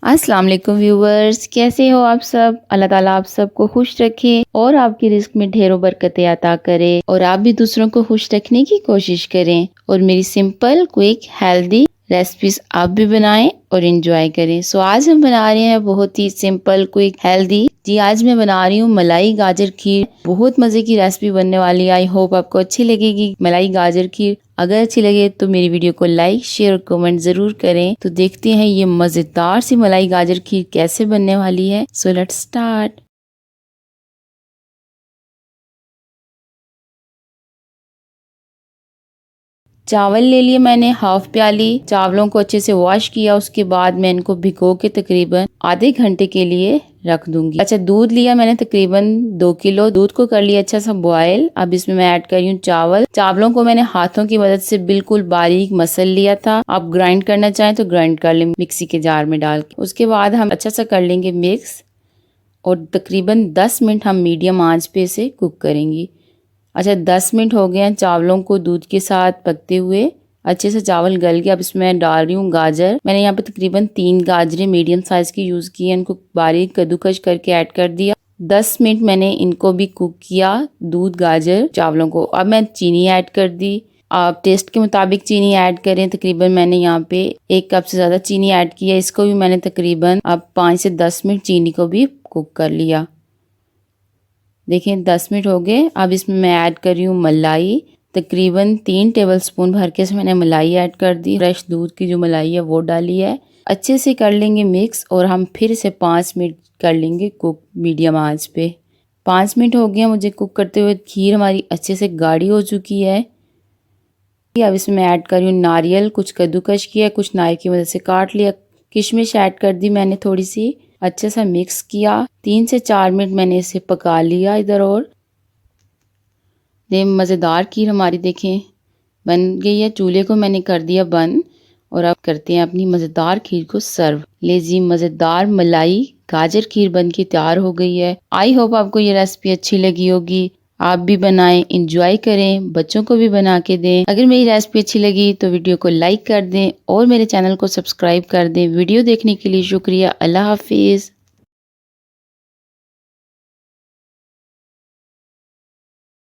अस्सलाम वालेकुम व्यूवर्स, कैसे हो आप सब। अल्लाह ताला आप सबको खुश रखे और आपकी रिस्क में ढेरों बरकतें अता करे और आप भी दूसरों को खुश रखने की कोशिश करें और मेरी सिंपल क्विक हेल्दी रेसिपीज आप भी बनाएं और इंजॉय करें। सो आज हम बना रहे हैं बहुत ही सिंपल क्विक हेल्दी। जी आज मैं बना रही हूँ मलाई गाजर खीर। बहुत मजे की रेसिपी बनने वाली है। आई होप आपको अच्छी लगेगी मलाई गाजर खीर। अगर अच्छी लगे तो मेरी वीडियो को लाइक शेयर और कमेंट जरूर करें। तो देखते हैं ये मजेदार सी मलाई गाजर खीर कैसे बनने वाली है। So let's start. चावल ले लिए मैंने हाफ प्याली। चावलों को अच्छे से वॉश किया, उसके बाद मैं इनको भिगो के तकरीबन आधे घंटे के लिए रख दूंगी। अच्छा दूध लिया मैंने तकरीबन 2 किलो। दूध को कर लिया अच्छा सा बॉयल। अब इसमें मैं ऐड कर रही हूँ चावल। चावलों को मैंने हाथों की मदद से बिल्कुल बारीक मसल लिया था। आप ग्राइंड करना चाहें तो ग्राइंड कर लें मिक्सी के जार में डाल के। उसके बाद हम अच्छा सा कर लेंगे मिक्स और तकरीबन 10 मिनट हम मीडियम आंच पे इसे कुक करेंगी। अच्छा 10 मिनट हो गए हैं चावलों को दूध के साथ पकते हुए। अच्छे से चावल गल गया। अब इसमें डाल रही हूँ गाजर। मैंने यहाँ पे तकरीबन 3 गाजरें मीडियम साइज की यूज की है। इनको बारीक कद्दूकश करके ऐड कर दिया। 10 मिनट मैंने इनको भी कुक किया, दूध गाजर चावलों को। अब मैं चीनी ऐड कर दी। आप टेस्ट के मुताबिक चीनी ऐड करें। तकरीबन मैंने यहाँ पे 1 कप से ज्यादा चीनी ऐड किया। इसको भी मैंने तकरीबन अब 5 से 10 मिनट चीनी को भी कुक कर लिया। देखें 10 मिनट हो गए। अब इसमें मैं ऐड कर रही हूँ मलाई। तकरीबन 3 टेबलस्पून भर के इसमें मैंने मलाई ऐड कर दी। फ्रेश दूध की जो मलाई है वो डाली है। अच्छे से कर लेंगे मिक्स और हम फिर से 5 मिनट कर लेंगे कुक मीडियम आंच पे। 5 मिनट हो गया मुझे कुक करते हुए। खीर हमारी अच्छे से गाढ़ी हो चुकी है। अब इसमें मैं ऐड कर रही हूँ नारियल। कुछ कद्दूकश किया, कुछ नारियल की मदद से काट लिया। किशमिश ऐड कर दी मैंने थोड़ी सी। अच्छे से मिक्स किया। 3 से 4 मिनट मैंने इसे पका लिया इधर और। ये मज़ेदार खीर हमारी देखें बन गई है। चूल्हे को मैंने कर दिया बंद और अब करते हैं अपनी मज़ेदार खीर को सर्व। ले जी मज़ेदार मलाई गाजर खीर बन के तैयार हो गई है। आई होप आपको ये रेसिपी अच्छी लगी होगी। आप भी बनाएं, इंजॉय करें, बच्चों को भी बना के दें। अगर मेरी रेसिपी अच्छी लगी तो वीडियो को लाइक कर दें और मेरे चैनल को सब्सक्राइब कर दें। वीडियो देखने के लिए शुक्रिया। अल्लाह हाफिज़।